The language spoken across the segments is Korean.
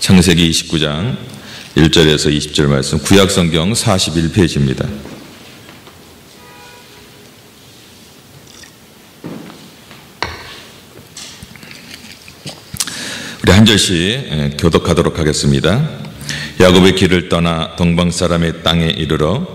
창세기 29장 1절에서 20절 말씀, 구약성경 41페이지입니다. 우리 한 절씩 교독하도록 하겠습니다. 야곱의 길을 떠나 동방 사람의 땅에 이르러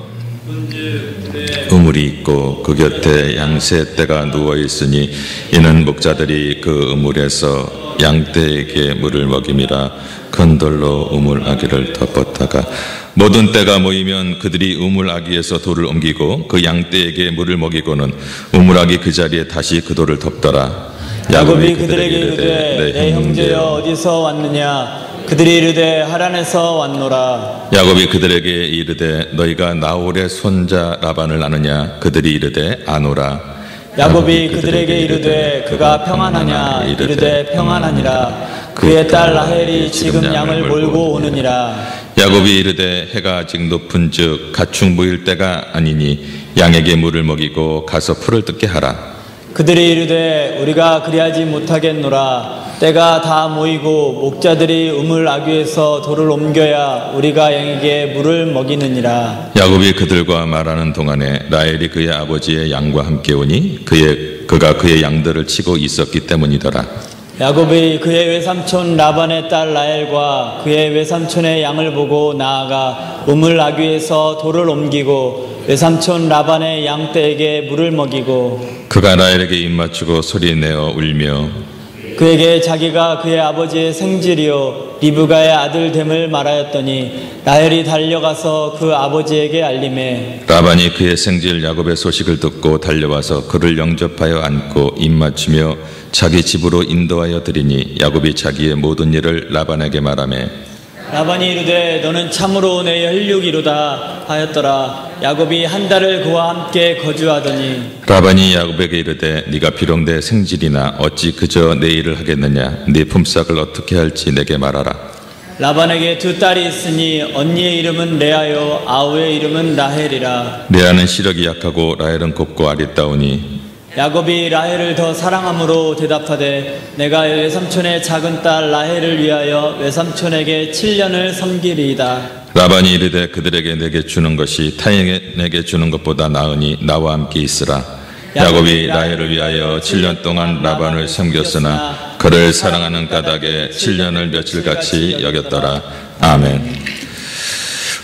우물이 있고 그 곁에 양세 떼가 누워 있으니 이는 목자들이 그 우물에서 양떼에게 물을 먹임이라. 큰 돌로 우물 아기를 덮었다가 모든 떼가 모이면 그들이 우물 아기에서 돌을 옮기고 그 양떼에게 물을 먹이고는 우물 아기 그 자리에 다시 그 돌을 덮더라. 야곱이 그들에게 이르되 내 형제여 어디서 왔느냐? 그들이 이르되 하란에서 왔노라. 야곱이 그들에게 이르되 너희가 나홀의 손자 라반을 아느냐? 그들이 이르되 아노라. 야곱이 그들에게 이르되 그가 평안하냐? 이르되 평안하니라. 그의 딸 라헬이 지금 양을 몰고 오느니라. 야곱이 이르되 해가 아직 높은즉 가축 모일 때가 아니니 양에게 물을 먹이고 가서 풀을 뜯게 하라. 그들이 이르되 우리가 그리하지 못하겠노라. 때가 다 모이고 목자들이 우물 아귀에서 돌을 옮겨야 우리가 양에게 물을 먹이느니라. 야곱이 그들과 말하는 동안에 라헬이 그의 아버지의 양과 함께 오니 그가 그의 양들을 치고 있었기 때문이더라. 야곱이 그의 외삼촌 라반의 딸 라헬과 그의 외삼촌의 양을 보고 나아가 우물 아귀에서 돌을 옮기고 외삼촌 라반의 양떼에게 물을 먹이고 그가 라헬에게 입맞추고 소리내어 울며 그에게 자기가 그의 아버지의 생질이요 리브가의 아들 됨을 말하였더니 라헬이 달려가서 그 아버지에게 알림해 라반이 그의 생질 야곱의 소식을 듣고 달려와서 그를 영접하여 안고 입맞추며 자기 집으로 인도하여 드리니 야곱이 자기의 모든 일을 라반에게 말하매 라반이 이르되 너는 참으로 내 혈육이로다 하였더라. 야곱이 한 달을 그와 함께 거주하더니 라반이 야곱에게 이르되 네가 비록 내 생질이나 어찌 그저 내 일을 하겠느냐? 네 품삯을 어떻게 할지 내게 말하라. 라반에게 두 딸이 있으니 언니의 이름은 레아요 아우의 이름은 라헬이라. 레아는 시력이 약하고 라헬은 곱고 아리따우니 야곱이 라헬을 더 사랑함으로 대답하되 내가 외삼촌의 작은 딸 라헬을 위하여 외삼촌에게 7년을 섬기리이다. 라반이 이르되 그들에게 내게 주는 것이 타인에게 주는 것보다 나으니 나와 함께 있으라. 야곱이 라헬을 위하여 7년 동안 라반을 섬겼으나 그를 사랑하는 까닭에 7년을 며칠같이 여겼더라. 아멘.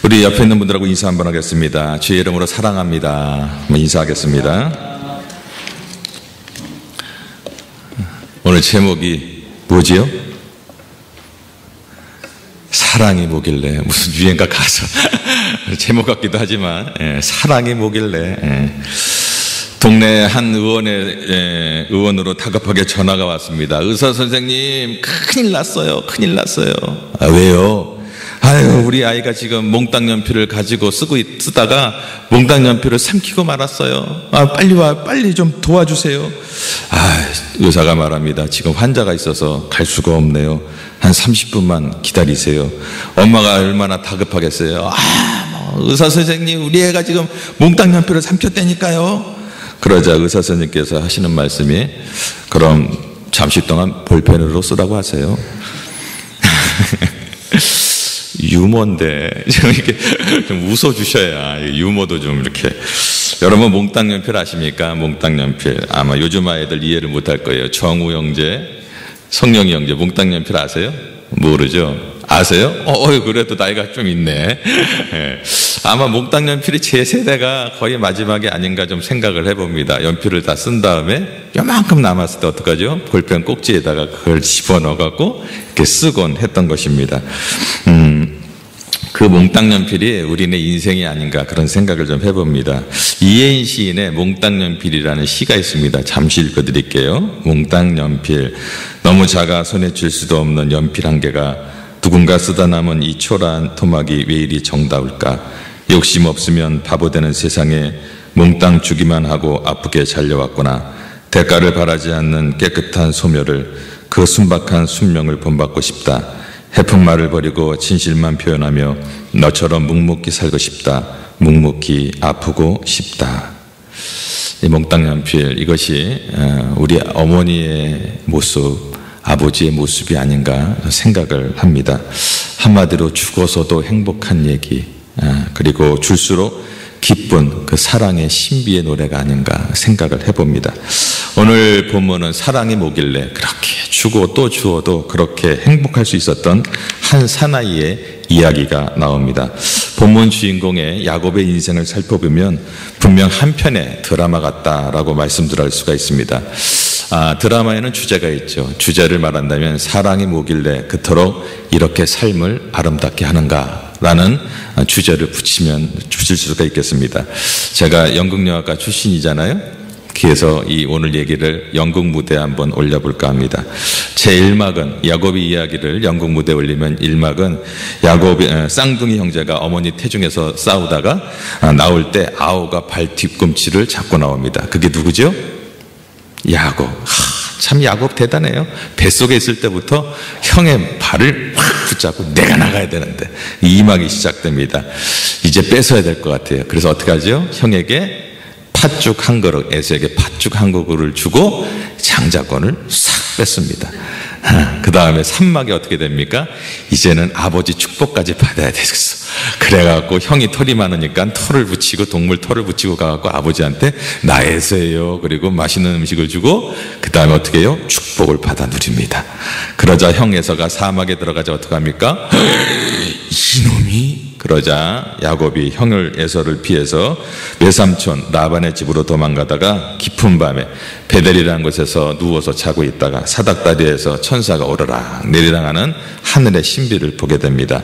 우리 옆에 있는 분들하고 인사 한번 하겠습니다. 주의 이름으로 사랑합니다. 인사하겠습니다. 오늘 제목이 뭐지요? 사랑이 뭐길래, 무슨 유행가 가사 제목 같기도 하지만 사랑이 뭐길래. 동네 한 의원으로 다급하게 전화가 왔습니다. 의사 선생님 큰일 났어요. 큰일 났어요. 아, 왜요? 아유, 우리 아이가 지금 몽땅 연필을 가지고 쓰다가 몽땅 연필을 삼키고 말았어요. 아, 빨리 와, 빨리 좀 도와주세요. 아, 의사가 말합니다. 지금 환자가 있어서 갈 수가 없네요. 한 30분만 기다리세요. 엄마가 얼마나 다급하겠어요. 아, 의사 선생님, 우리 애가 지금 몽땅 연필을 삼켰다니까요. 그러자 의사 선생님께서 하시는 말씀이 그럼 잠시 동안 볼펜으로 쓰라고 하세요. 유머인데 좀 이렇게 좀 웃어주셔야 유머도 좀 이렇게. 여러분 몽땅 연필 아십니까? 몽땅 연필 아마 요즘 아이들 이해를 못할 거예요. 정우 형제, 성령이 형제 몽땅 연필 아세요? 모르죠? 아세요? 그래도 나이가 좀 있네. 아마 몽땅 연필이 제 세대가 거의 마지막이 아닌가 좀 생각을 해봅니다. 연필을 다 쓴 다음에 요만큼 남았을 때 어떡하죠? 볼펜 꼭지에다가 그걸 집어넣어갖고 이렇게 쓰곤 했던 것입니다. 그 몽땅 연필이 우리네 인생이 아닌가 그런 생각을 좀 해봅니다. 이혜인 시인의 몽땅 연필이라는 시가 있습니다. 잠시 읽어드릴게요. 몽땅 연필, 너무 작아 손에 쥘 수도 없는 연필 한 개가 누군가 쓰다 남은 이 초라한 토막이 왜 이리 정다울까? 욕심 없으면 바보 되는 세상에 몽땅 주기만 하고 아프게 잘려왔구나. 대가를 바라지 않는 깨끗한 소멸을, 그 순박한 순명을 본받고 싶다. 해픈 말을 버리고 진실만 표현하며 너처럼 묵묵히 살고 싶다. 묵묵히 아프고 싶다. 이 몽땅 연필, 이것이 우리 어머니의 모습, 아버지의 모습이 아닌가 생각을 합니다. 한마디로 죽어서도 행복한 얘기, 그리고 줄수록 기쁜 그 사랑의 신비의 노래가 아닌가 생각을 해봅니다. 오늘 본문은 사랑이 뭐길래 그렇게 주고 또 주어도 그렇게 행복할 수 있었던 한 사나이의 이야기가 나옵니다. 본문 주인공의 야곱의 인생을 살펴보면 분명 한 편의 드라마 같다라고 말씀드릴 수가 있습니다. 드라마에는 주제가 있죠. 주제를 말한다면 사랑이 뭐길래 그토록 이렇게 삶을 아름답게 하는가 라는 주제를 붙일 수가 있겠습니다. 제가 연극영화과 출신이잖아요. 그래서 이 오늘 얘기를 연극 무대에 한번 올려볼까 합니다. 제 1막은 야곱의 이야기를 연극 무대에 올리면 1막은 야곱의 쌍둥이 형제가 어머니 태중에서 싸우다가 나올 때 아우가 발 뒤꿈치를 잡고 나옵니다. 그게 누구죠? 야곱. 참 야곱 대단해요. 뱃속에 있을 때부터 형의 발을 확 붙잡고 내가 나가야 되는데 이 막이 시작됩니다. 이제 뺏어야 될 것 같아요. 그래서 어떻게 하죠? 형에게 팥죽 한 그릇, 에서에게 팥죽 한 그릇을 주고 장자권을 싹 뺐습니다. 그 다음에 3막이 어떻게 됩니까? 이제는 아버지 축복까지 받아야 되겠어. 그래갖고 형이 털이 많으니까 털을 붙이고 동물 털을 붙이고 가갖고 아버지한테 나 에서예요. 그리고 맛있는 음식을 주고 그 다음에 어떻게 해요? 축복을 받아 누립니다. 그러자 형 에서가 사막에 들어가자 어떻게 합니까? 이놈이. 그러자 야곱이 형을 에서를 피해서 외삼촌 라반의 집으로 도망가다가 깊은 밤에 베델이라는 곳에서 누워서 자고 있다가 사닥다리에서 천사가 오르락 내리락 하는 하늘의 신비를 보게 됩니다.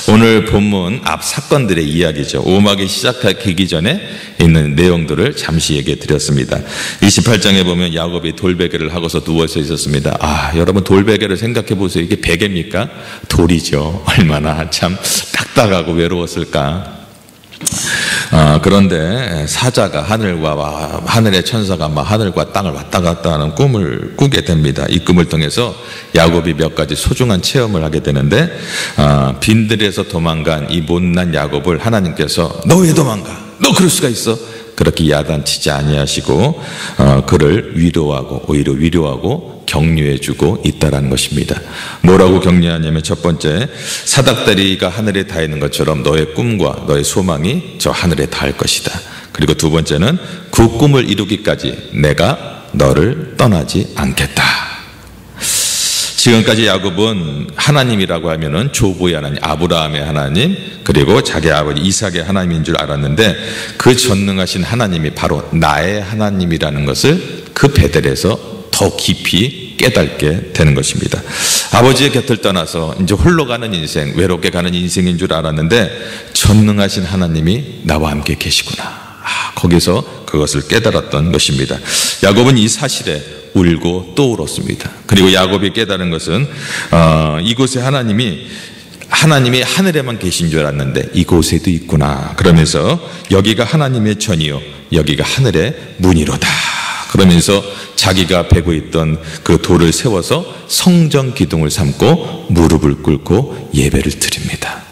오늘 본문 앞 사건들의 이야기죠. 오막이 시작하기 전에 있는 내용들을 잠시 얘기해 드렸습니다. 28장에 보면 야곱이 돌베개를 하고서 누워서 있었습니다. 여러분 돌베개를 생각해 보세요. 이게 베개입니까? 돌이죠. 얼마나 참 딱딱하고 외로웠을까. 그런데 사자가 하늘의 천사가 하늘과 땅을 왔다 갔다 하는 꿈을 꾸게 됩니다. 이 꿈을 통해서 야곱이 몇 가지 소중한 체험을 하게 되는데 빈들에서 도망간 이 못난 야곱을 하나님께서 너 왜 도망가? 너 그럴 수가 있어? 그렇게 야단치지 아니하시고 그를 위로하고 오히려 위로하고 격려해주고 있다라는 것입니다. 뭐라고 격려하냐면 첫 번째, 사닥다리가 하늘에 닿아 있는 것처럼 너의 꿈과 너의 소망이 저 하늘에 닿을 것이다. 그리고 두 번째는 그 꿈을 이루기까지 내가 너를 떠나지 않겠다. 지금까지 야곱은 하나님이라고 하면은 조부의 하나님, 아브라함의 하나님, 그리고 자기 아버지 이삭의 하나님인 줄 알았는데 그 전능하신 하나님이 바로 나의 하나님이라는 것을 그 베델에서 더 깊이 깨닫게 되는 것입니다. 아버지의 곁을 떠나서 이제 홀로 가는 인생, 외롭게 가는 인생인 줄 알았는데 전능하신 하나님이 나와 함께 계시구나. 거기서 그것을 깨달았던 것입니다. 야곱은 이 사실에 울고 또 울었습니다. 그리고 야곱이 깨달은 것은 이곳에 하나님이 하늘에만 계신 줄 알았는데 이곳에도 있구나. 그러면서 여기가 하나님의 전이요 여기가 하늘의 문이로다. 그러면서 자기가 베고 있던 그 돌을 세워서 성전 기둥을 삼고 무릎을 꿇고 예배를 드립니다.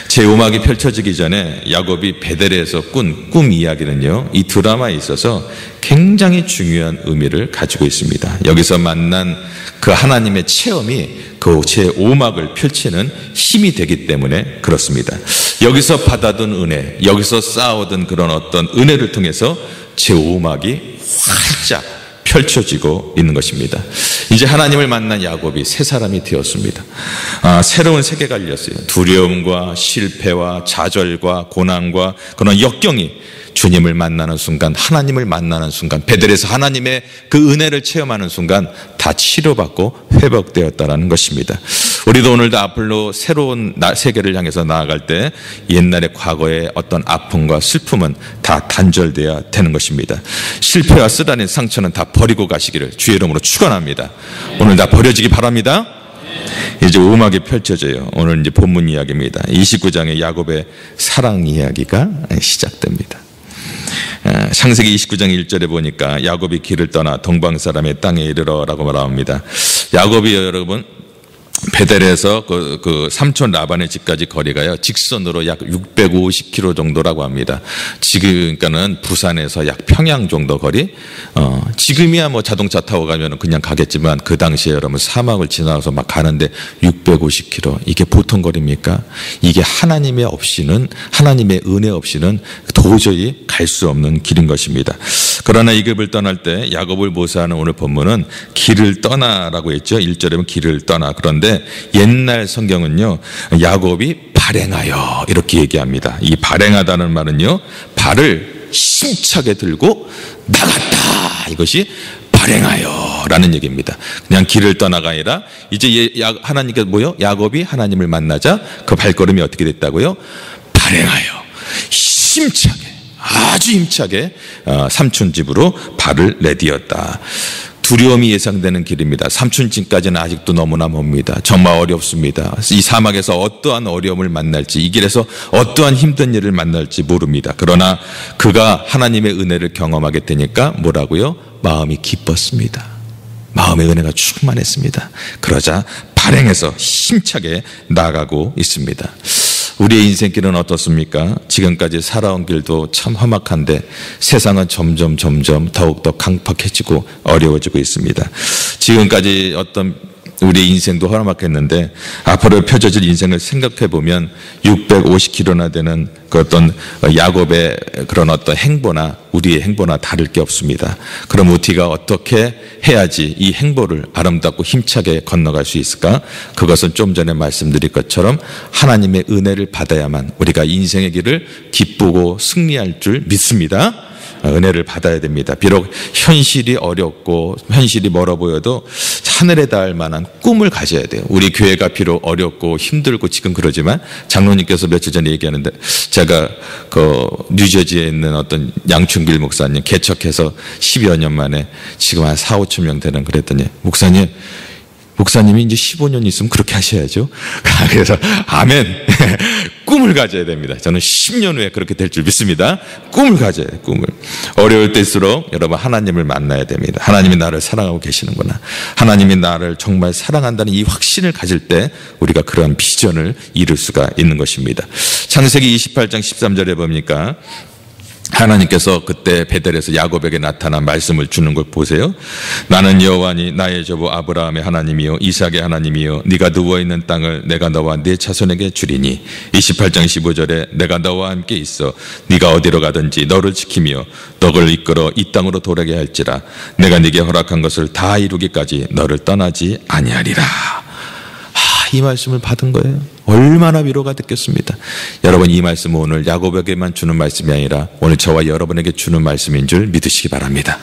제5막이 펼쳐지기 전에 야곱이 베델에서 꾼 꿈 이야기는요, 이 드라마에 있어서 굉장히 중요한 의미를 가지고 있습니다. 여기서 만난 그 하나님의 체험이 그 제5막을 펼치는 힘이 되기 때문에 그렇습니다. 여기서 받아둔 은혜, 여기서 쌓아오던 그런 어떤 은혜를 통해서 제5막이 활짝 펼쳐지고 있는 것입니다. 이제 하나님을 만난 야곱이 새 사람이 되었습니다. 새로운 세계가 열렸어요. 두려움과 실패와 좌절과 고난과 그런 역경이 주님을 만나는 순간, 하나님을 만나는 순간, 베델에서 하나님의 그 은혜를 체험하는 순간 다 치료받고 회복되었다는 것입니다. 우리도 오늘도 앞으로 새로운 세계를 향해서 나아갈 때 옛날의 과거의 어떤 아픔과 슬픔은 다 단절되어야 되는 것입니다. 실패와 쓰라린 상처는 다 버리고 가시기를 주의 이름으로 축원합니다. 오늘 다 버려지기 바랍니다. 이제 음악이 펼쳐져요. 오늘 이제 본문 이야기입니다. 29장의 야곱의 사랑 이야기가 시작됩니다. 창세기 29장 1절에 보니까 야곱이 길을 떠나 동방 사람의 땅에 이르러라고 말합니다. 야곱이 여러분 베델에서 그 삼촌 라반의 집까지 거리가요, 직선으로 약 650km 정도라고 합니다. 지금, 그러니까는 부산에서 약 평양 정도 거리. 지금이야 뭐 자동차 타고 가면 그냥 가겠지만 그 당시에 여러분 사막을 지나서 막 가는데 650km. 이게 보통 거리입니까? 이게 하나님의 은혜 없이는 도저히 갈 수 없는 길인 것입니다. 그러나 이 길을 떠날 때 야곱을 모사하는 오늘 본문은 길을 떠나라고 했죠. 1절에 보면 길을 떠나. 그런데 옛날 성경은요, 야곱이 발행하여 이렇게 얘기합니다. 이 발행하다는 말은요, 발을 힘차게 들고 나갔다, 이것이 발행하여 라는 얘기입니다. 그냥 길을 떠나가 아니라 이제 하나님께서 뭐요? 야곱이 하나님을 만나자 그 발걸음이 어떻게 됐다고요? 발행하여 힘차게, 아주 힘차게 삼촌 집으로 발을 내디었다. 두려움이 예상되는 길입니다. 삼촌집까지는 아직도 너무나 멉니다. 정말 어렵습니다. 이 사막에서 어떠한 어려움을 만날지, 이 길에서 어떠한 힘든 일을 만날지 모릅니다. 그러나 그가 하나님의 은혜를 경험하게 되니까 뭐라고요? 마음이 기뻤습니다. 마음의 은혜가 충만했습니다. 그러자 발행해서 힘차게 나가고 있습니다. 우리의 인생길은 어떻습니까? 지금까지 살아온 길도 참 험악한데 세상은 점점 더욱더 강팍해지고 어려워지고 있습니다. 지금까지 우리 인생도 험악했는데 앞으로 펼쳐질 인생을 생각해 보면 650km나 되는 그 어떤 야곱의 그런 어떤 행보나 우리의 행보나 다를 게 없습니다. 그럼 우리가 어떻게 해야지 이 행보를 아름답고 힘차게 건너갈 수 있을까? 그것은 좀 전에 말씀드린 것처럼 하나님의 은혜를 받아야만 우리가 인생의 길을 기쁘고 승리할 줄 믿습니다. 은혜를 받아야 됩니다. 비록 현실이 어렵고 현실이 멀어 보여도 하늘에 닿을 만한 꿈을 가져야 돼요. 우리 교회가 비록 어렵고 힘들고 지금 그러지만 장로님께서 며칠 전에 얘기하는데, 제가 그 뉴저지에 있는 어떤 양춘길 목사님 개척해서 10여 년 만에 지금 한 4, 5천 명 되는, 그랬더니 목사님이 이제 15년 있으면 그렇게 하셔야죠. 그래서 아멘. 꿈을 가져야 됩니다. 저는 10년 후에 그렇게 될 줄 믿습니다. 꿈을 가져야 돼요. 꿈을. 어려울 때일수록 여러분 하나님을 만나야 됩니다. 하나님이 나를 사랑하고 계시는구나, 하나님이 나를 정말 사랑한다는 이 확신을 가질 때 우리가 그러한 비전을 이룰 수가 있는 것입니다. 창세기 28장 13절에 보니까 하나님께서 그때 베델에서 야곱에게 나타난 말씀을 주는 걸 보세요. 나는 여호와니 나의 조부 아브라함의 하나님이요 이삭의 하나님이요 네가 누워있는 땅을 내가 너와 네 자손에게 주리니. 28장 15절에 내가 너와 함께 있어 네가 어디로 가든지 너를 지키며 너를 이끌어 이 땅으로 돌아게 할지라. 내가 네게 허락한 것을 다 이루기까지 너를 떠나지 아니하리라. 이 말씀을 받은 거예요. 얼마나 위로가 됐겠습니다. 여러분, 이 말씀은 오늘 야곱에게만 주는 말씀이 아니라 오늘 저와 여러분에게 주는 말씀인 줄 믿으시기 바랍니다.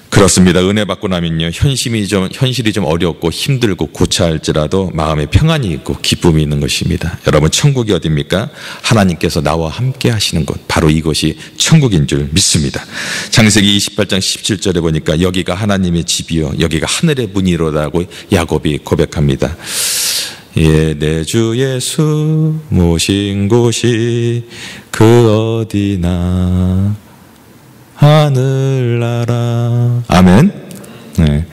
그렇습니다. 은혜 받고 나면요, 현실이 좀 어렵고 힘들고 고차할지라도 마음에 평안이 있고 기쁨이 있는 것입니다. 여러분, 천국이 어디입니까? 하나님께서 나와 함께 하시는 곳, 바로 이것이 천국인 줄 믿습니다. 창세기 28장 17절에 보니까 여기가 하나님의 집이요 여기가 하늘의 문이로다고 야곱이 고백합니다. 예, 내 주 예수 모신 곳이 그 어디나 하늘나라. 아멘. 네.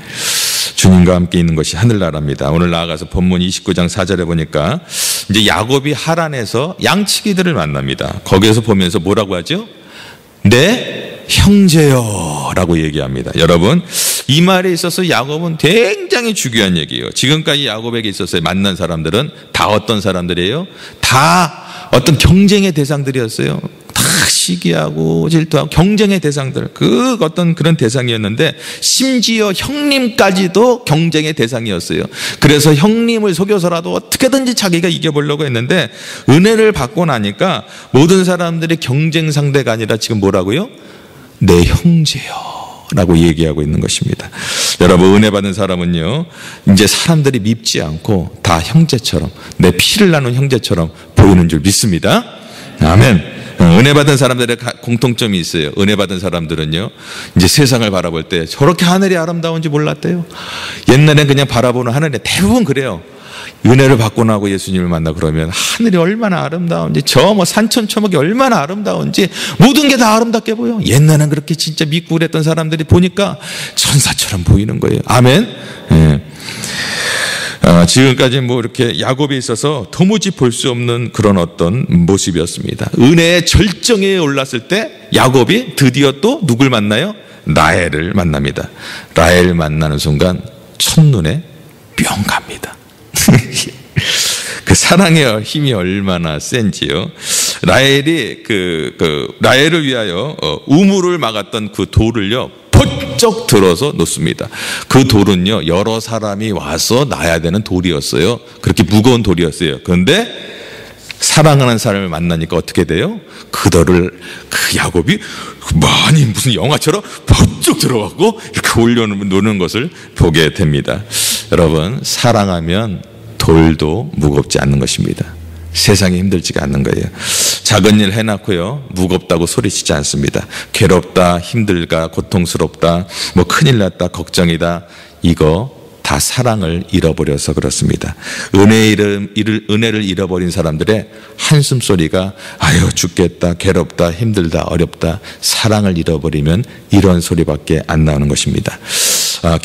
주님과 함께 있는 것이 하늘나라입니다. 오늘 나아가서 본문 29장 4절에 보니까 이제 야곱이 하란에서 양치기들을 만납니다. 거기에서 보면서 뭐라고 하죠? 내 형제여 라고 얘기합니다. 여러분, 이 말에 있어서 야곱은 굉장히 중요한 얘기예요. 지금까지 야곱에게 있어서 만난 사람들은 다 어떤 사람들이에요? 다 어떤 경쟁의 대상들이었어요. 다 시기하고 질투하고 경쟁의 대상들, 그 어떤 그런 대상이었는데 심지어 형님까지도 경쟁의 대상이었어요. 그래서 형님을 속여서라도 어떻게든지 자기가 이겨보려고 했는데 은혜를 받고 나니까 모든 사람들이 경쟁 상대가 아니라 지금 뭐라고요? 내 형제요 라고 얘기하고 있는 것입니다. 여러분, 은혜 받은 사람은요 이제 사람들이 밉지 않고 다 형제처럼, 내 피를 나눈 형제처럼 보이는 줄 믿습니다. 아멘. 은혜 받은 사람들의 공통점이 있어요. 은혜 받은 사람들은요 이제 세상을 바라볼 때 저렇게 하늘이 아름다운지 몰랐대요. 옛날엔 그냥 바라보는 하늘이 대부분 그래요. 은혜를 받고 나고 예수님을 만나 그러면 하늘이 얼마나 아름다운지, 저 뭐 산천초목이 얼마나 아름다운지 모든 게 다 아름답게 보여. 옛날엔 그렇게 진짜 믿고 그랬던 사람들이 보니까 천사처럼 보이는 거예요. 아멘. 예. 지금까지 뭐 이렇게 야곱에 있어서 도무지 볼 수 없는 그런 어떤 모습이었습니다. 은혜의 절정에 올랐을 때 야곱이 드디어 또 누굴 만나요? 라헬을 만납니다. 라헬 만나는 순간 첫눈에 뿅 갑니다. 그 사랑의 힘이 얼마나 센지요. 라헬이 라헬을 위하여 우물을 막았던 그 돌을요 번쩍 들어서 놓습니다. 그 돌은요 여러 사람이 와서 놔야 되는 돌이었어요. 그렇게 무거운 돌이었어요. 그런데 사랑하는 사람을 만나니까 어떻게 돼요? 그 야곱이 많이 무슨 영화처럼 번쩍 들어가고 이렇게 올려놓는 것을 보게 됩니다. 여러분, 사랑하면 돌도 무겁지 않는 것입니다. 세상이 힘들지가 않는 거예요. 작은 일 해놓고요 무겁다고 소리치지 않습니다. 괴롭다, 힘들다, 고통스럽다, 뭐 큰일 났다, 걱정이다, 이거 다 사랑을 잃어버려서 그렇습니다. 은혜를 잃어버린 사람들의 한숨 소리가 아유 죽겠다, 괴롭다, 힘들다, 어렵다. 사랑을 잃어버리면 이런 소리밖에 안 나오는 것입니다.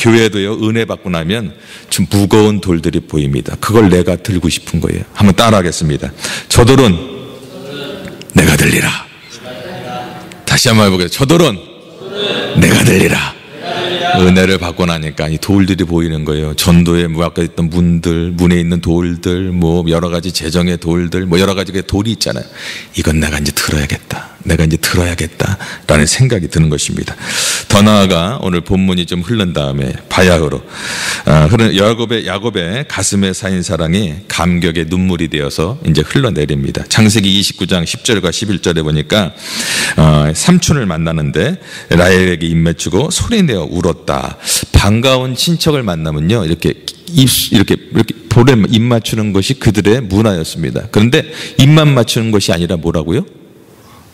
교회도요 은혜 받고 나면 좀 무거운 돌들이 보입니다. 그걸 내가 들고 싶은 거예요. 한번 따라하겠습니다. 저 돌은 내가 들리라. 다시 한번 해보겠습니다. 저 돌은 내가 들리라. 은혜를 받고 나니까 이 돌들이 보이는 거예요. 전도에 아까 있던 문들, 문에 있는 돌들, 뭐 여러 가지 재정의 돌들, 뭐 여러 가지 돌이 있잖아요. 이건 내가 이제 들어야겠다. 내가 이제 들어야겠다라는 생각이 드는 것입니다. 더 나아가 오늘 본문이 좀 흐른 다음에 바야흐로 흐른 야곱의 가슴에 쌓인 사랑이 감격의 눈물이 되어서 이제 흘러내립니다. 창세기 29장 10절과 11절에 보니까 삼촌을 만나는데 라헬에게 입맞추고 소리내어 울었다. 반가운 친척을 만나면요 이렇게 볼에 입 맞추는 것이 그들의 문화였습니다. 그런데 입만 맞추는 것이 아니라 뭐라고요?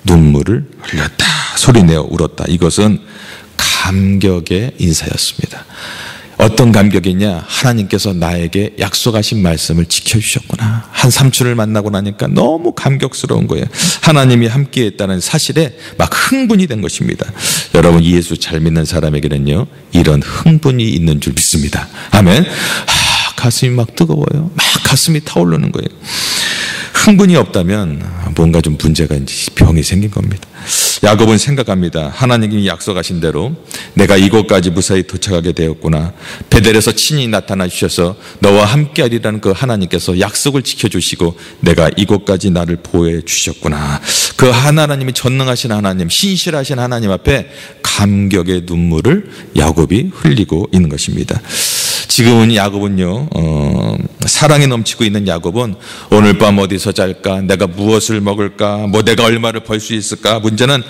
눈물을 흘렸다, 소리내어 울었다. 이것은 감격의 인사였습니다. 어떤 감격이냐? 하나님께서 나에게 약속하신 말씀을 지켜주셨구나. 한 삼촌을 만나고 나니까 너무 감격스러운 거예요. 하나님이 함께했다는 사실에 막 흥분이 된 것입니다. 여러분, 예수 잘 믿는 사람에게는요 이런 흥분이 있는 줄 믿습니다. 아멘. 가슴이 막 뜨거워요. 막 가슴이 타오르는 거예요. 흥분이 없다면 뭔가 좀 문제가 병이 생긴 겁니다. 야곱은 생각합니다. 하나님이 약속하신 대로 내가 이곳까지 무사히 도착하게 되었구나. 베델에서 친히 나타나 주셔서 너와 함께하리라는 그 하나님께서 약속을 지켜주시고 내가 이곳까지 나를 보호해 주셨구나. 그 하나님이 전능하신 하나님, 신실하신 하나님 앞에 감격의 눈물을 야곱이 흘리고 있는 것입니다. 지금은 야곱은요 사랑이 넘치고 있는 야곱은 오늘 밤 어디서 잘까, 내가 무엇을 먹을까, 뭐 내가 얼마를 벌 수 있을까, 문제는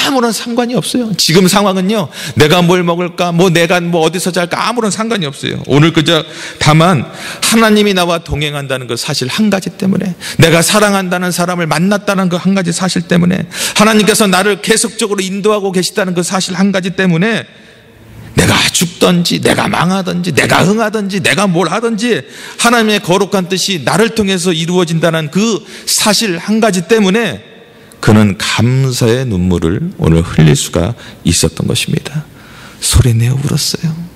아무런 상관이 없어요. 지금 상황은요 내가 뭘 먹을까, 뭐 내가 뭐 어디서 잘까 아무런 상관이 없어요. 오늘 그저 다만 하나님이 나와 동행한다는 그 사실 한 가지 때문에, 내가 사랑한다는 사람을 만났다는 그 한 가지 사실 때문에, 하나님께서 나를 계속적으로 인도하고 계시다는 그 사실 한 가지 때문에 내가 죽든지 내가 망하든지 내가 흥하든지 내가 뭘 하든지 하나님의 거룩한 뜻이 나를 통해서 이루어진다는 그 사실 한 가지 때문에 그는 감사의 눈물을 오늘 흘릴 수가 있었던 것입니다. 소리내어 울었어요.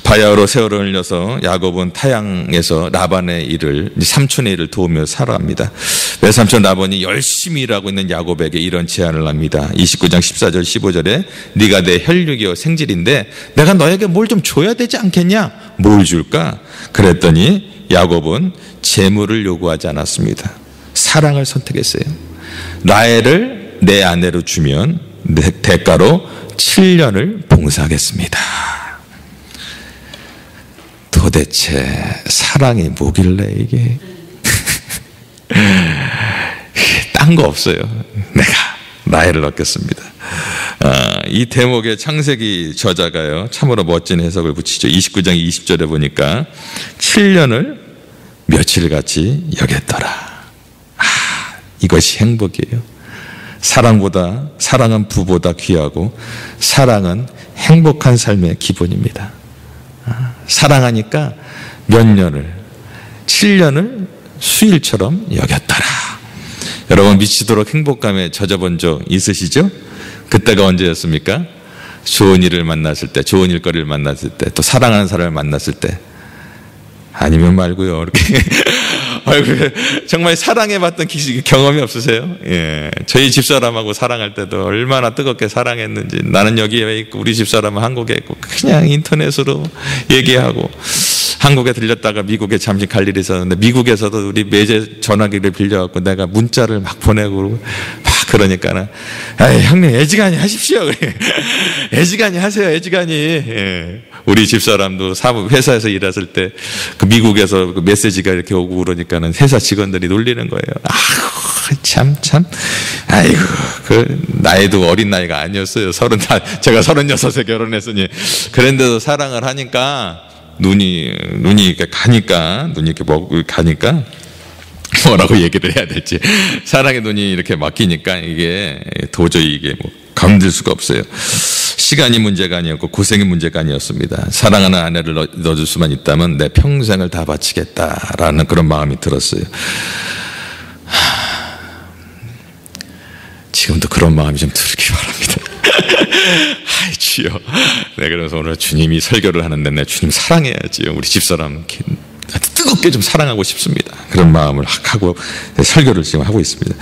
바야흐로 세월을 흘려서 야곱은 타향에서 라반의 일을, 삼촌의 일을 도우며 살아갑니다. 외삼촌 라반이 열심히 일하고 있는 야곱에게 이런 제안을 합니다. 29장 14절 15절에 네가 내 혈육이요 생질인데 내가 너에게 뭘 좀 줘야 되지 않겠냐? 뭘 줄까? 그랬더니 야곱은 재물을 요구하지 않았습니다. 사랑을 선택했어요. 라헬을 내 아내로 주면 대가로 7년을 봉사하겠습니다. 도대체 사랑이 뭐길래 이게 딴 거 없어요. 내가 라헬을 얻겠습니다. 이 대목의 창세기 저자가요 참으로 멋진 해석을 붙이죠. 29장 20절에 보니까 7년을 며칠같이 여겼더라. 이것이 행복이에요. 사랑은 부보다 귀하고 사랑은 행복한 삶의 기본입니다. 사랑하니까 몇 년을, 7년을 수일처럼 여겼더라. 여러분, 미치도록 행복감에 젖어본 적 있으시죠? 그때가 언제였습니까? 좋은 일을 만났을 때, 좋은 일거리를 만났을 때, 또 사랑하는 사람을 만났을 때, 아니면 말고요. 이렇게. 정말 사랑해봤던 경험이 없으세요? 예. 저희 집사람하고 사랑할 때도 얼마나 뜨겁게 사랑했는지. 나는 여기에 있고 우리 집사람은 한국에 있고 그냥 인터넷으로 얘기하고, 한국에 들렸다가 미국에 잠시 갈 일이 있었는데 미국에서도 우리 매제 전화기를 빌려갖고 내가 문자를 막 보내고 막 그러니까는, 아이, 형님 애지간히 하십시오. 애지간히 하세요. 애지간히. 예. 우리 집사람도 회사에서 일했을 때 그 미국에서 그 메시지가 이렇게 오고 그러니까는 회사 직원들이 놀리는 거예요. 아이고, 참. 아이고, 그 나이도 어린 나이가 아니었어요. 제가 36에 결혼했으니. 그런데도 사랑을 하니까 눈이 이렇게 가니까, 뭐라고 얘기를 해야 될지, 사랑의 눈이 이렇게 막히니까 이게 도저히 이게 뭐 감들 수가 없어요. 시간이 문제가 아니었고 고생이 문제가 아니었습니다. 사랑하는 아내를 넣어줄 수만 있다면 내 평생을 다 바치겠다라는 그런 마음이 들었어요. 지금도 그런 마음이 좀 들기 바랍니다. 아이, 주여. 네, 그래서 오늘 주님이 설교를 하는데 내 주님 사랑해야지요. 우리 집사람 뜨겁게 좀 사랑하고 싶습니다. 그런 마음을 하고 설교를 지금 하고 있습니다.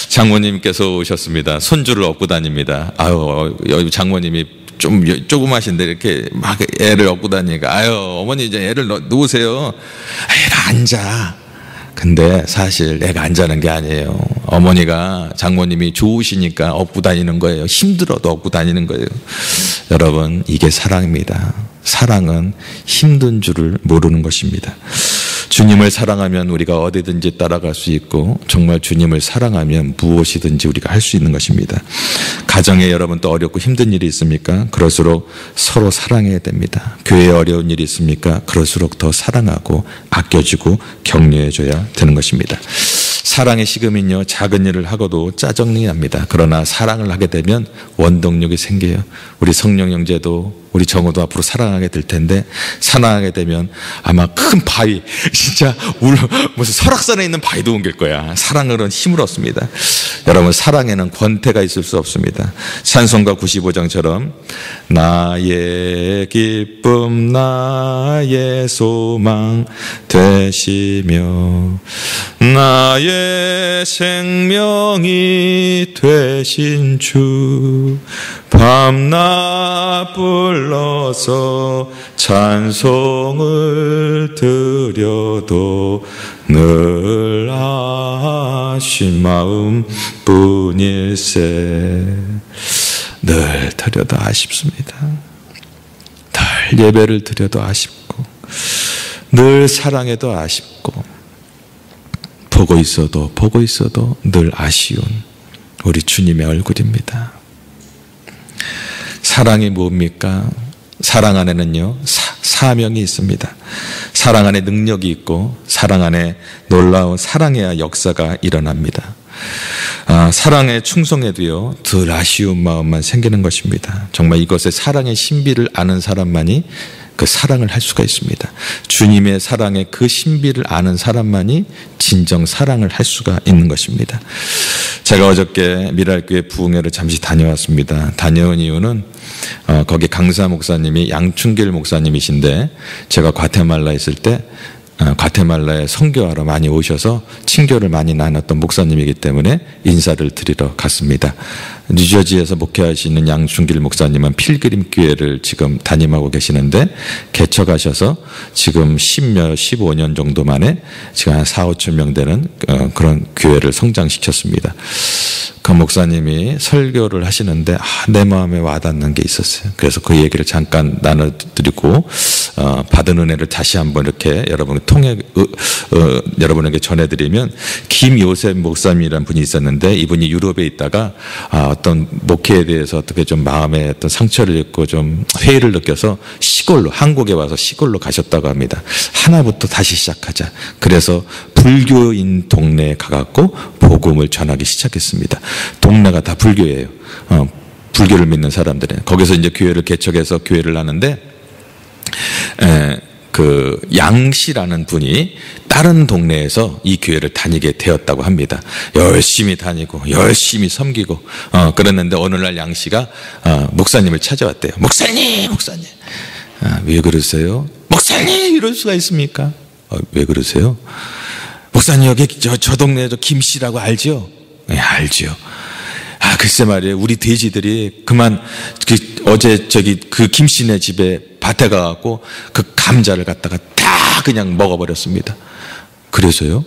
장모님께서 오셨습니다. 손주를 업고 다닙니다. 아유, 장모님이 좀 조그마신데 이렇게 막 애를 업고 다니니까, 아유, 어머니 이제 애를 놓으세요. 애가 앉아. 근데 사실 애가 안 자는 게 아니에요. 어머니가, 장모님이 좋으시니까 업고 다니는 거예요. 힘들어도 업고 다니는 거예요. 여러분, 이게 사랑입니다. 사랑은 힘든 줄을 모르는 것입니다. 주님을 사랑하면 우리가 어디든지 따라갈 수 있고, 정말 주님을 사랑하면 무엇이든지 우리가 할 수 있는 것입니다. 가정에 여러분 또 어렵고 힘든 일이 있습니까? 그럴수록 서로 사랑해야 됩니다. 교회에 어려운 일이 있습니까? 그럴수록 더 사랑하고 아껴주고 격려해줘야 되는 것입니다. 사랑의 식음은요, 작은 일을 하고도 짜증이 납니다. 그러나 사랑을 하게 되면 원동력이 생겨요. 우리 성령 형제도 우리 정우도 앞으로 사랑하게 될 텐데, 사랑하게 되면 아마 큰 바위, 진짜 무슨 설악산에 있는 바위도 옮길 거야. 사랑으로는 힘을 얻습니다. 여러분, 사랑에는 권태가 있을 수 없습니다. 찬송가 95장처럼 나의 기쁨 나의 소망 되시며 나의 생명이 되신 주 밤낮 불러서 찬송을 드려도 늘 아쉬운 마음 뿐일세. 늘 드려도 아쉽습니다. 늘 예배를 드려도 아쉽고, 늘 사랑해도 아쉽고, 보고 있어도 늘 아쉬운 우리 주님의 얼굴입니다. 사랑이 뭡니까? 사랑 안에는요, 사명이 있습니다. 사랑 안에 능력이 있고, 사랑 안에 놀라운 사랑해야 역사가 일어납니다. 사랑에 충성해도요, 덜 아쉬운 마음만 생기는 것입니다. 정말 이것의 사랑의 신비를 아는 사람만이 그 사랑을 할 수가 있습니다. 주님의 사랑의 그 신비를 아는 사람만이 진정 사랑을 할 수가 있는 것입니다. 제가 어저께 미랄교회 부흥회를 잠시 다녀왔습니다. 다녀온 이유는 거기 강사 목사님이 양춘길 목사님이신데, 제가 과테말라에 있을 때 과테말라에 선교하러 많이 오셔서 친교를 많이 나눴던 목사님이기 때문에 인사를 드리러 갔습니다. 뉴저지에서 목회하시는 양춘길 목사님은 필그림 교회를 지금 담임하고 계시는데, 개척하셔서 지금 15년 정도 만에 지금 한 4, 5천 명 되는 그런 교회를 성장시켰습니다. 그 목사님이 설교를 하시는데 내 마음에 와닿는 게 있었어요. 그래서 그 얘기를 잠깐 나눠드리고 받은 은혜를 다시 한번 이렇게 여러분에게 전해드리면, 김요셉 목사님이라는 분이 있었는데, 이분이 유럽에 있다가 어떤 목회에 대해서 어떻게 좀 마음에 어떤 상처를 입고 좀 회의를 느껴서 한국에 와서 시골로 가셨다고 합니다. 하나부터 다시 시작하자. 그래서 불교인 동네에 가갖고 복음을 전하기 시작했습니다. 동네가 다 불교예요. 불교를 믿는 사람들은. 거기서 이제 교회를 개척해서 교회를 하는데, 그 양씨라는 분이 다른 동네에서 이 교회를 다니게 되었다고 합니다. 열심히 다니고 열심히 섬기고 그랬는데, 어느 날 양씨가 목사님을 찾아왔대요. 목사님 왜 그러세요? 목사님, 이럴 수가 있습니까? 왜 그러세요? 목사님 여기 저 동네에 김 씨라고 알죠? 네, 알죠. 글쎄 말이에요. 우리 돼지들이 어제 그 김 씨네 집에 밭에 가갖고 그 감자를 갖다가 다 그냥 먹어버렸습니다. 그래서요?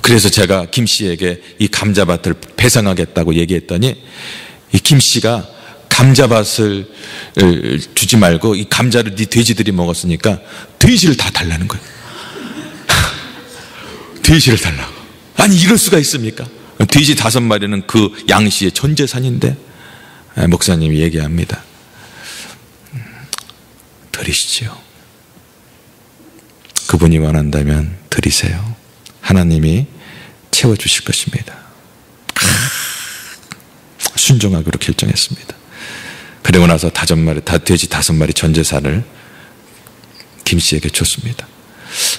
그래서 제가 김 씨에게 이 감자밭을 배상하겠다고 얘기했더니 이 김 씨가 감자밭을 주지 말고 이 감자를 네 돼지들이 먹었으니까 돼지를 다 달라는 거예요. 돼지를 달라고. 아니 이럴 수가 있습니까? 돼지 5마리는 그 양씨의 전 재산인데. 목사님이 얘기합니다. 드리시지요. 그분이 원한다면 드리세요. 하나님이 채워주실 것입니다. 순종하기로 결정했습니다. 그리고 나서 돼지 5마리 전 재산을 김 씨에게 줬습니다.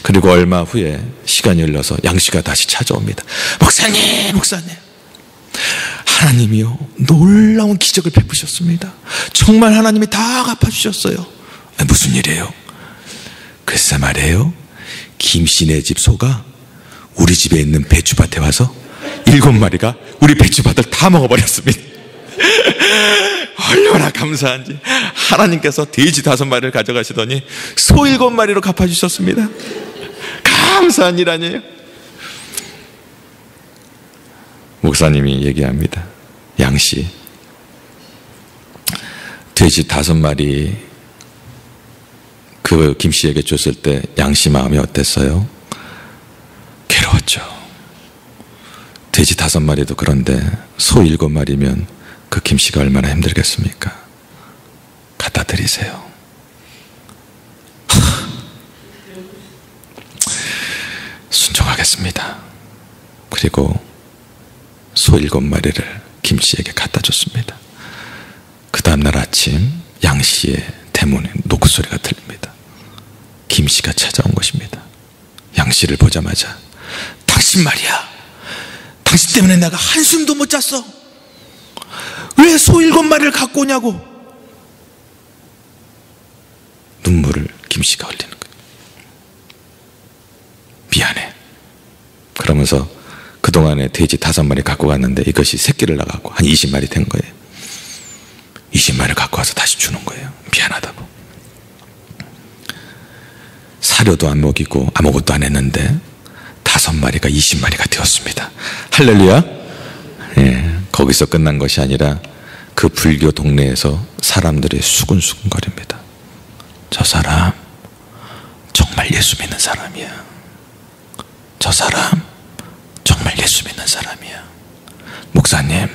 그리고 얼마 후에 시간이 흘러서 양 씨가 다시 찾아옵니다. 목사님 하나님이요 놀라운 기적을 베푸셨습니다. 정말 하나님이 다 갚아주셨어요. 무슨 일이에요? 글쎄 말이에요, 김 씨네 집 소가 우리 집에 있는 배추밭에 와서 7마리가 우리 배추밭을 다 먹어버렸습니다. 얼마나 감사한지. 하나님께서 돼지 5마리를 가져가시더니 소 7마리로 갚아주셨습니다. 감사한 일 아니에요? 목사님이 얘기합니다. 양씨, 돼지 5마리 그 김씨에게 줬을 때 양씨 마음이 어땠어요? 괴로웠죠. 돼지 5마리도 그런데 소 7마리면 그 김씨가 얼마나 힘들겠습니까? 갖다 드리세요. 순종하겠습니다. 그리고 소 7마리를 김씨에게 갖다 줬습니다. 그 다음날 아침 양씨의 대문에 노크소리가 들립니다. 김씨가 찾아온 것입니다. 양씨를 보자마자 당신 말이야, 당신 때문에 내가 한숨도 못 잤어. 왜 소 7마리를 갖고 오냐고. 눈물을 김씨가 흘리는 거예요. 미안해. 그러면서 그동안에 돼지 5마리 갖고 갔는데 이것이 새끼를 낳아갖고 한 20마리 된 거예요. 20마리를 갖고 와서 다시 주는 거예요. 미안하다고. 사료도 안 먹이고 아무것도 안 했는데 5마리가 20마리가 되었습니다. 할렐루야. 예, 거기서 끝난 것이 아니라 그 불교 동네에서 사람들이 수근수근거립니다. 저 사람 정말 예수 믿는 사람이야. 저 사람 정말 예수 믿는 사람이야. 목사님,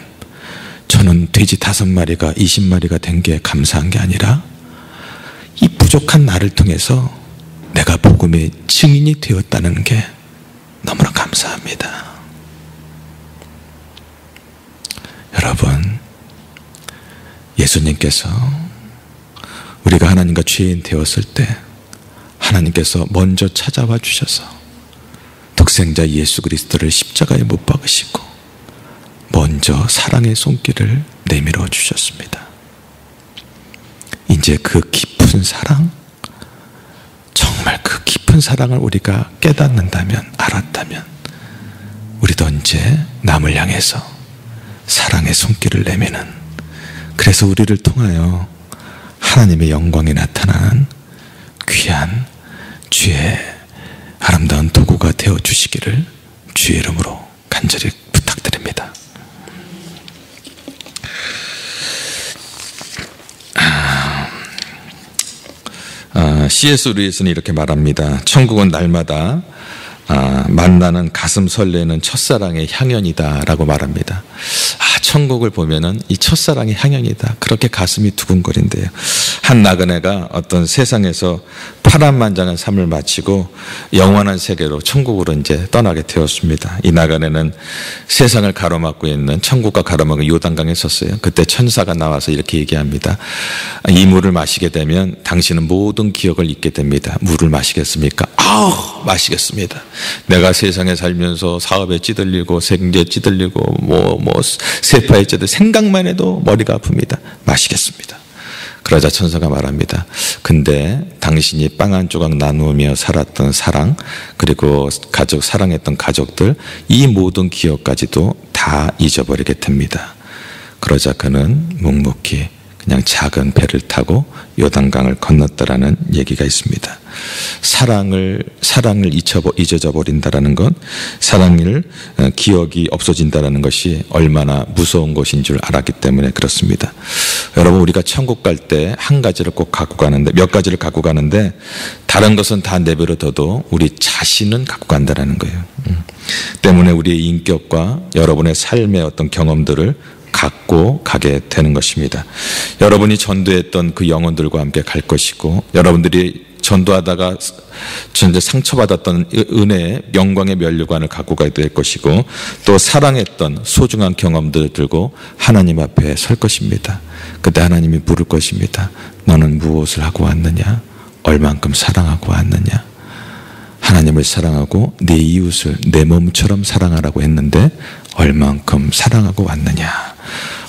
저는 돼지 5마리가 20마리가 된 게 감사한 게 아니라 이 부족한 나를 통해서 내가 복음의 증인이 되었다는 게 너무나 감사합니다. 여러분, 예수님께서 우리가 하나님과 죄인 되었을 때 하나님께서 먼저 찾아와 주셔서 독생자 예수 그리스도를 십자가에 못 박으시고 먼저 사랑의 손길을 내밀어 주셨습니다. 이제 그 깊은 사랑, 정말 그 깊은 사랑을 우리가 깨닫는다면, 알았다면 우리도 언제 남을 향해서 사랑의 손길을 내미는, 그래서 우리를 통하여 하나님의 영광이 나타나는 귀한 주의 아름다운 도구가 되어주시기를 주의 이름으로 간절히 부탁드립니다. C.S. 루이스는 이렇게 말합니다. 천국은 날마다 만나는 가슴 설레는 첫사랑의 향연이다 라고 말합니다. 천국을 보면은 이 첫사랑의 향연이다, 그렇게 가슴이 두근거린대요. 한 나그네가 어떤 세상에서 파란만장한 삶을 마치고 영원한 세계로 천국으로 이제 떠나게 되었습니다. 이 나그네는 세상을 가로막고 있는, 천국과 가로막은 요단강에 섰어요. 그때 천사가 나와서 이렇게 얘기합니다. 이 물을 마시게 되면 당신은 모든 기억을 잊게 됩니다. 물을 마시겠습니까? 아우, 마시겠습니다. 내가 세상에 살면서 사업에 찌들리고 생계에 찌들리고 세파에 찌들 생각만 해도 머리가 아픕니다. 마시겠습니다. 그러자 천사가 말합니다. 근데 당신이 빵 한 조각 나누며 살았던 사랑, 그리고 사랑했던 가족들, 이 모든 기억까지도 다 잊어버리게 됩니다. 그러자 그는 묵묵히 그냥 작은 배를 타고 요단강을 건넜다라는 얘기가 있습니다. 사랑을 잊어져 버린다라는 건, 사랑을 기억이 없어진다라는 것이 얼마나 무서운 것인 줄 알았기 때문에 그렇습니다. 여러분, 우리가 천국 갈 때 한 가지를 꼭 갖고 가는데, 몇 가지를 갖고 가는데 다른 것은 다 내버려둬도 우리 자신은 갖고 간다라는 거예요. 때문에 우리의 인격과 여러분의 삶의 어떤 경험들을 갖고 가게 되는 것입니다. 여러분이 전도했던 그 영혼들과 함께 갈 것이고, 여러분들이 전도하다가 상처받았던 은혜의 영광의 면류관을 갖고 가야 될 것이고, 또 사랑했던 소중한 경험들을 들고 하나님 앞에 설 것입니다. 그때 하나님이 물을 것입니다. 너는 무엇을 하고 왔느냐? 얼만큼 사랑하고 왔느냐? 하나님을 사랑하고 내 이웃을 내 몸처럼 사랑하라고 했는데 얼만큼 사랑하고 왔느냐?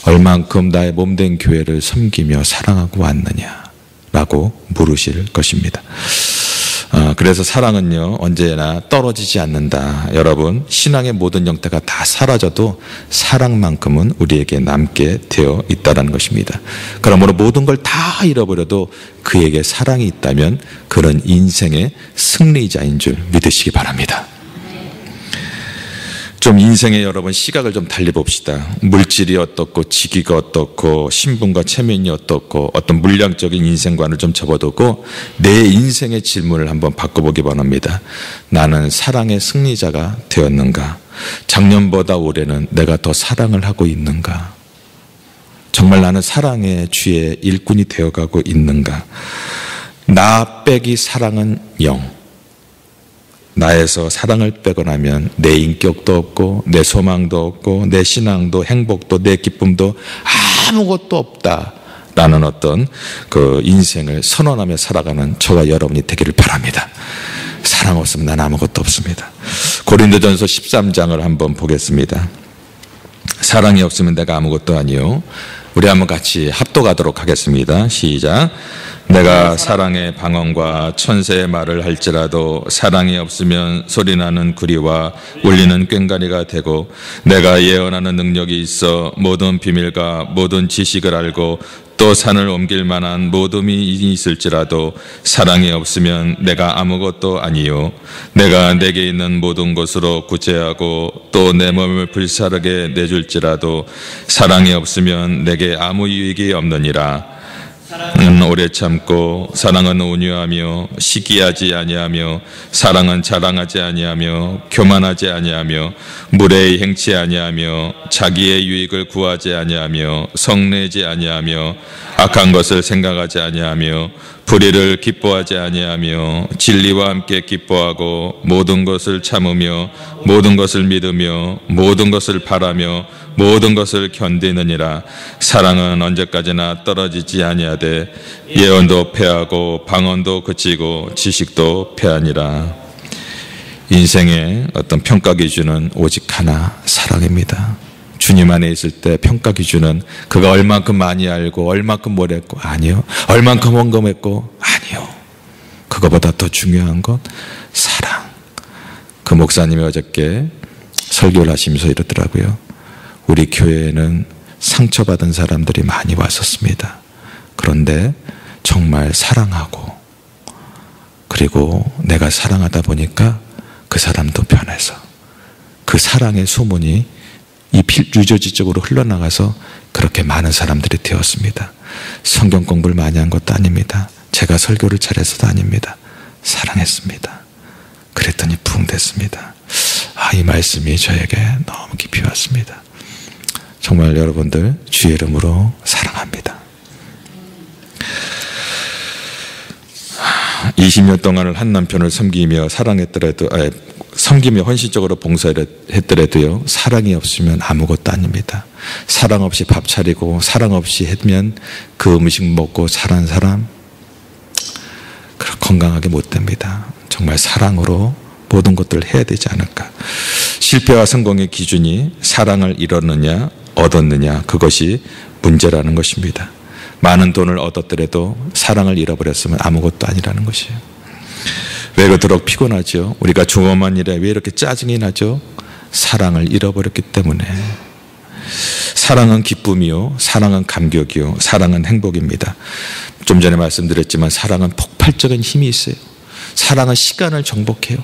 얼만큼 나의 몸된 교회를 섬기며 사랑하고 왔느냐? 라고 물으실 것입니다. 그래서 사랑은요, 언제나 떨어지지 않는다. 여러분, 신앙의 모든 형태가 다 사라져도 사랑만큼은 우리에게 남게 되어 있다는 것입니다. 그러므로 모든 걸 다 잃어버려도 그에게 사랑이 있다면 그런 인생의 승리자인 줄 믿으시기 바랍니다. 좀 인생의 여러분 시각을 좀 달리 봅시다. 물질이 어떻고 직위가 어떻고 신분과 체면이 어떻고 어떤 물량적인 인생관을 좀 접어두고 내 인생의 질문을 한번 바꿔보기 바랍니다. 나는 사랑의 승리자가 되었는가? 작년보다 올해는 내가 더 사랑을 하고 있는가? 정말 나는 사랑의 주의 일꾼이 되어가고 있는가? 나 빼기 사랑은 0. 나에서 사랑을 빼고 나면 내 인격도 없고 내 소망도 없고 내 신앙도 행복도 내 기쁨도 아무것도 없다라는 어떤 그 인생을 선언하며 살아가는 저와 여러분이 되기를 바랍니다. 사랑 없으면 난 아무것도 없습니다. 고린도전서 13장을 한번 보겠습니다. 사랑이 없으면 내가 아무것도 아니요. 우리 한번 같이 합독하도록 하겠습니다. 시작. 내가 사랑의 방언과 천세의 말을 할지라도 사랑이 없으면 소리나는 구리와 울리는 꽹과리가 되고, 내가 예언하는 능력이 있어 모든 비밀과 모든 지식을 알고 또 산을 옮길 만한 모둠이 있을지라도 사랑이 없으면 내가 아무것도 아니요. 내가 내게 있는 모든 것으로 구제하고 또 내 몸을 불사르게 내줄지라도 사랑이 없으면 내게 아무 유익이 없느니라. 사랑은 오래 참고 사랑은 온유하며 시기하지 아니하며 사랑은 자랑하지 아니하며 교만하지 아니하며 무례히 행치 아니하며 자기의 유익을 구하지 아니하며 성내지 아니하며 악한 것을 생각하지 아니하며 불의를 기뻐하지 아니하며 진리와 함께 기뻐하고 모든 것을 참으며 모든 것을 믿으며 모든 것을 바라며 모든 것을 견디느니라. 사랑은 언제까지나 떨어지지 아니하되 예언도 패하고 방언도 그치고 지식도 패하니라. 인생의 어떤 평가 기준은 오직 하나, 사랑입니다. 주님 안에 있을 때 평가 기준은 그가 얼만큼 많이 알고 얼만큼 뭘 했고 아니요. 얼만큼 헌금했고 아니요. 그거보다 더 중요한 건 사랑. 그 목사님이 어저께 설교를 하시면서 이러더라고요. 우리 교회에는 상처받은 사람들이 많이 왔었습니다. 그런데 정말 사랑하고 그리고 내가 사랑하다 보니까 그 사람도 변해서 그 사랑의 소문이 이 유저지 쪽으로 흘러나가서 그렇게 많은 사람들이 되었습니다. 성경 공부를 많이 한 것도 아닙니다. 제가 설교를 잘해서도 아닙니다. 사랑했습니다. 그랬더니 붕 됐습니다. 이 말씀이 저에게 너무 깊이 왔습니다. 정말 여러분들 주의 이름으로 사랑합니다. 20년 동안을 한 남편을 섬기며 섬기며 헌신적으로 봉사했더라도요, 사랑이 없으면 아무것도 아닙니다. 사랑 없이 밥 차리고 사랑 없이 했으면 그 음식 먹고 자란 사람 건강하게 못 됩니다. 정말 사랑으로 모든 것들을 해야 되지 않을까. 실패와 성공의 기준이 사랑을 잃었느냐 얻었느냐, 그것이 문제라는 것입니다. 많은 돈을 얻었더라도 사랑을 잃어버렸으면 아무것도 아니라는 것이에요. 왜 그토록 피곤하죠? 우리가 종업한 일에 왜 이렇게 짜증이 나죠? 사랑을 잃어버렸기 때문에. 사랑은 기쁨이요, 사랑은 감격이요, 사랑은 행복입니다. 좀 전에 말씀드렸지만 사랑은 폭발적인 힘이 있어요. 사랑은 시간을 정복해요.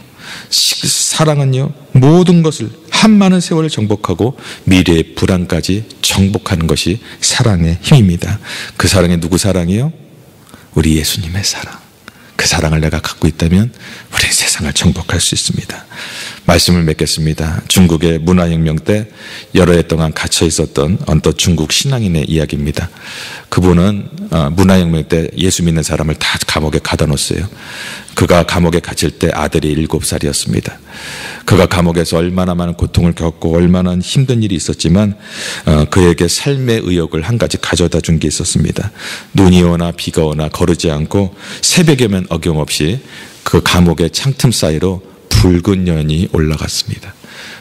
사랑은요, 모든 것을, 한많은 세월을 정복하고 미래의 불안까지 정복하는 것이 사랑의 힘입니다. 그 사랑이 누구 사랑이요? 우리 예수님의 사랑. 그 사랑을 내가 갖고 있다면 우리는 세상을 정복할 수 있습니다. 말씀을 맺겠습니다. 중국의 문화혁명 때 여러 해 동안 갇혀 있었던 어떤 중국 신앙인의 이야기입니다. 그분은 문화혁명 때 예수 믿는 사람을 다 감옥에 가둬 놓았어요. 그가 감옥에 갇힐 때 아들이 7살이었습니다. 그가 감옥에서 얼마나 많은 고통을 겪고 얼마나 힘든 일이 있었지만 그에게 삶의 의욕을 한 가지 가져다 준 게 있었습니다. 눈이 오나 비가 오나 거르지 않고 새벽에면 어김없이 그 감옥의 창틈 사이로 붉은 년이 올라갔습니다.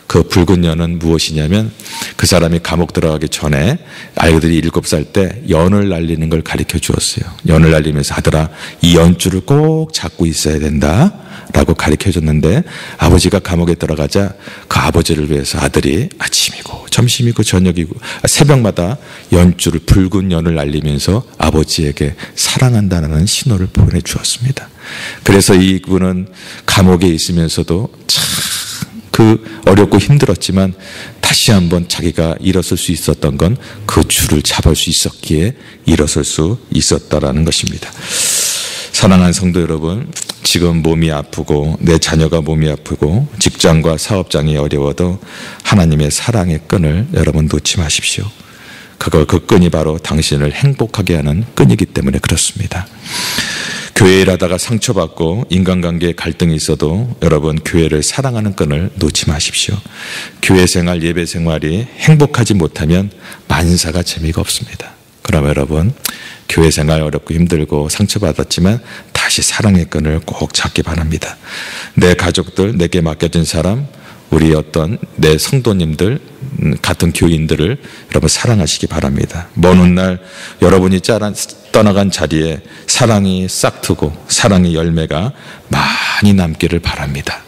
그 붉은 년은 무엇이냐면 그 사람이 감옥 들어가기 전에 아이들이 7살 때 연을 날리는 걸 가르쳐 주었어요. 연을 날리면서 아들아, 이 연줄을 꼭 잡고 있어야 된다 라고 가르쳐 줬는데, 아버지가 감옥에 들어가자 그 아버지를 위해서 아들이 아침이고 점심이고 저녁이고 새벽마다 연줄을, 붉은 연을 날리면서 아버지에게 사랑한다는 신호를 보내주었습니다. 그래서 이분은 감옥에 있으면서도 참 그 어렵고 힘들었지만 다시 한번 자기가 일어설 수 있었던 건 그 줄을 잡을 수 있었기에 일어설 수 있었다라는 것입니다. 사랑하는 성도 여러분, 지금 몸이 아프고 내 자녀가 몸이 아프고 직장과 사업장이 어려워도 하나님의 사랑의 끈을 여러분 놓지 마십시오. 그 끈이 바로 당신을 행복하게 하는 끈이기 때문에 그렇습니다. 교회 일하다가 상처받고 인간관계에 갈등이 있어도 여러분, 교회를 사랑하는 끈을 놓지 마십시오. 교회 생활, 예배 생활이 행복하지 못하면 만사가 재미가 없습니다. 그러면 여러분, 교회 생활 어렵고 힘들고 상처받았지만 다시 사랑의 끈을 꼭 잡기 바랍니다. 내 가족들, 내게 맡겨진 사람, 우리 어떤 내 성도님들, 같은 교인들을 여러분 사랑하시기 바랍니다. 먼 훗날 여러분이 떠나간 자리에 사랑이 싹트고 사랑의 열매가 많이 남기를 바랍니다.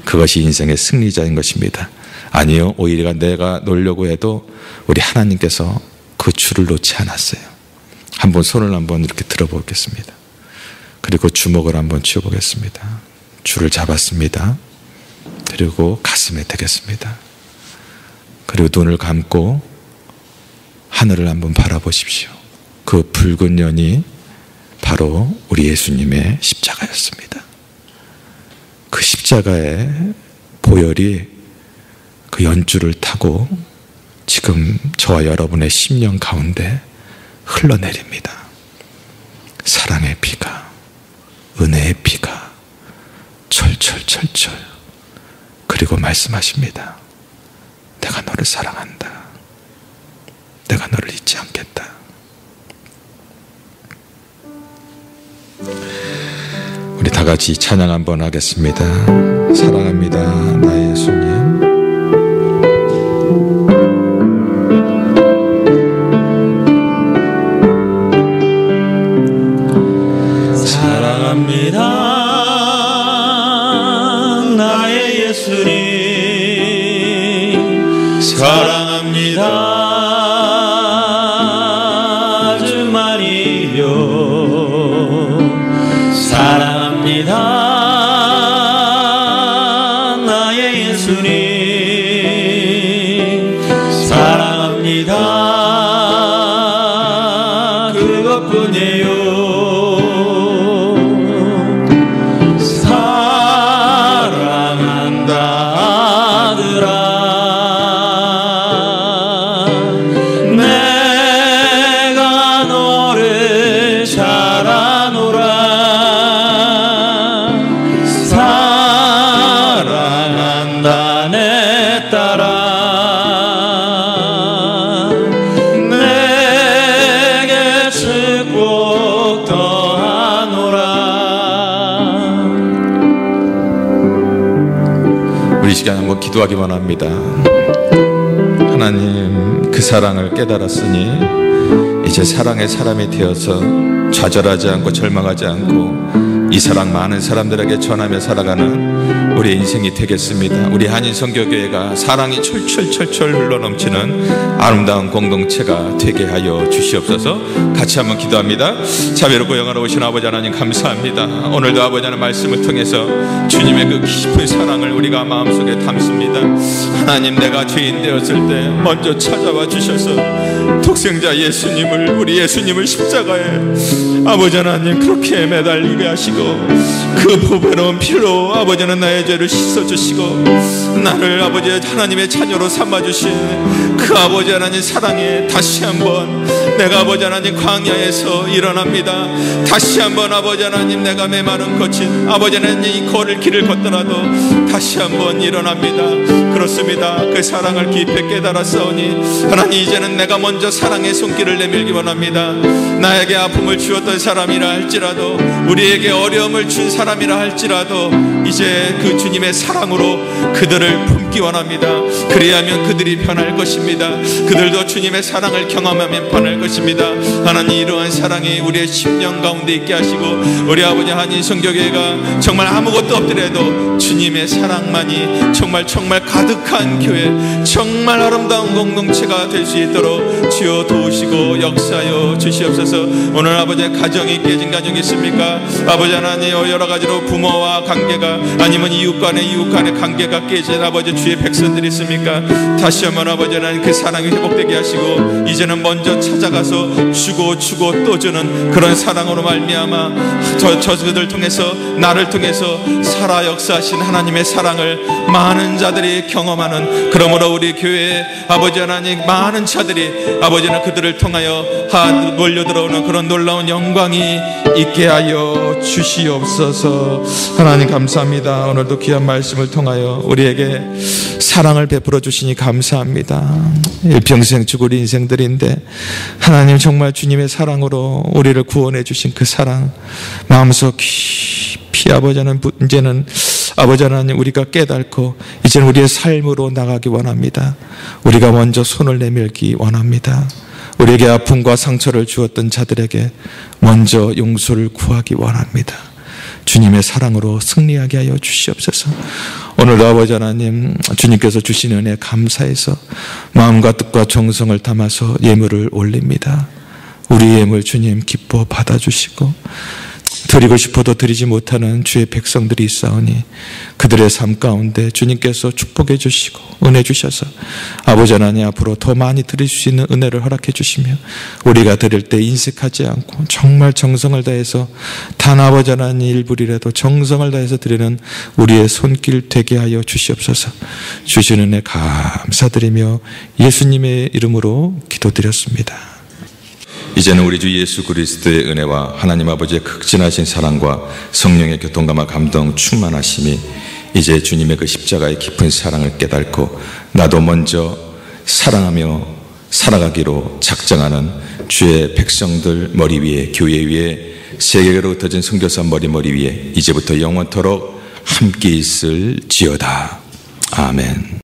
그것이 인생의 승리자인 것입니다. 아니요, 오히려 내가 놓으려고 해도 우리 하나님께서 그 줄을 놓지 않았어요. 한번 손을 한번 이렇게 들어보겠습니다. 그리고 주먹을 한번 쥐어보겠습니다. 줄을 잡았습니다. 그리고 가슴에 대겠습니다. 그리고 눈을 감고 하늘을 한번 바라보십시오. 그 붉은 연이 바로 우리 예수님의 십자가였습니다. 그 십자가의 보혈이 그 연줄을 타고 지금 저와 여러분의 심령 가운데 흘러내립니다. 사랑의 피가, 은혜의 피가 철철철철. 그리고 말씀하십니다. 내가 너를 사랑한다. 내가 너를 잊지 않겠다. 우리 다 같이 찬양 한번 하겠습니다. 사랑합니다, 나의 예수님. 사랑합니다, 나의 예수님. 사랑합니다, 아주 많이요. 사랑합니다, 나의 예수님. 사랑합니다, 그것뿐이에요. 한번 기도하기만 합니다. 하나님, 그 사랑을 깨달았으니 이제 사랑의 사람이 되어서 좌절하지 않고 절망하지 않고 이 사랑 많은 사람들에게 전하며 살아가는 우리 인생이 되겠습니다. 우리 한인선교교회가 사랑이 철철철철 흘러넘치는 아름다운 공동체가 되게 하여 주시옵소서. 같이 한번 기도합니다. 자비롭고 영원하신 아버지 하나님 감사합니다. 오늘도 아버지 하나님 말씀을 통해서 주님의 그 깊은 사랑을 우리가 마음속에 담습니다. 하나님, 내가 죄인 되었을 때 먼저 찾아와 주셔서 독생자 예수님을, 우리 예수님을 십자가에 아버지 하나님 그렇게 매달리게 하시고 그 보배로운 피로 아버지는 나의 죄를 씻어주시고 나를 아버지 하나님의 자녀로 삼아주신 그 아버지 하나님 사랑에 다시 한번 내가 아버지 하나님 광야에서 일어납니다. 다시 한번 아버지 하나님 내가 메마른 거친 아버지 하나님 이 거를 길을 걷더라도 다시 한번 일어납니다. 그렇습니다. 그 사랑을 깊이 깨달았사오니 하나님, 이제는 내가 먼저 사랑의 손길을 내밀기 원합니다. 나에게 아픔을 주었던 사람이라 할지라도, 우리에게 어려움을 준 사람이라 할지라도 이제 그 주님의 사랑으로 그들을 품기 원합니다. 그래야면 그들이 변할 것입니다. 그들도 주님의 사랑을 경험하면 변할 것입니다. 하나님, 이러한 사랑이 우리의 심령 가운데 있게 하시고 우리 아버지 한인선교교회가 정말 아무것도 없더라도 주님의 사랑만이 정말 가득한 교회, 정말 아름다운 공동체가 될 수 있도록 주여 도우시고 역사하여 주시옵소서. 오늘 아버지의 가정이 깨진 가정이 있습니까? 아버지 하나님, 여러 가지로 부모와 관계가, 아니면 이웃 간의 관계가 깨진 아버지 주의 백성들이 있습니까? 다시 한번 아버지 하나님 그 사랑이 회복되게 하시고 이제는 먼저 찾아가서 주고 또 주는 그런 사랑으로 말미암아 저들을 통해서, 나를 통해서 살아 역사하신 하나님의 사랑을 많은 자들이 경험하는, 그러므로 우리 교회에 아버지 하나님 많은 자들이 아버지는 그들을 통하여 몰려들어오는 그런 놀라운 영광이 있게 하여 주시옵소서. 하나님 감사합니다. 오늘도 귀한 말씀을 통하여 우리에게 사랑을 베풀어 주시니 감사합니다. 일평생 죽을 인생들인데 하나님, 정말 주님의 사랑으로 우리를 구원해 주신 그 사랑 마음속 깊이 아버지 하나님, 이제는 아버지 하나님 우리가 깨닫고 이제는 우리의 삶으로 나가기 원합니다. 우리가 먼저 손을 내밀기 원합니다. 우리에게 아픔과 상처를 주었던 자들에게 먼저 용서를 구하기 원합니다. 주님의 사랑으로 승리하게 하여 주시옵소서. 오늘도 아버지 하나님, 주님께서 주신 은혜 감사해서 마음과 뜻과 정성을 담아서 예물을 올립니다. 우리 예물 주님 기뻐 받아주시고, 드리고 싶어도 드리지 못하는 주의 백성들이 있사오니 그들의 삶 가운데 주님께서 축복해 주시고 은혜 주셔서 아버지 하나님 앞으로 더 많이 드릴 수 있는 은혜를 허락해 주시며, 우리가 드릴 때 인색하지 않고 정말 정성을 다해서 단 아버지 하나님 일부리라도 정성을 다해서 드리는 우리의 손길 되게 하여 주시옵소서. 주신 은혜 감사드리며 예수님의 이름으로 기도드렸습니다. 이제는 우리 주 예수 그리스도의 은혜와 하나님 아버지의 극진하신 사랑과 성령의 교통감화 감동 충만하심이 이제 주님의 그 십자가의 깊은 사랑을 깨닫고 나도 먼저 사랑하며 살아가기로 작정하는 주의 백성들 머리 위에, 교회 위에, 세계로 흩어진 선교사 머리 위에 이제부터 영원토록 함께 있을지어다. 아멘.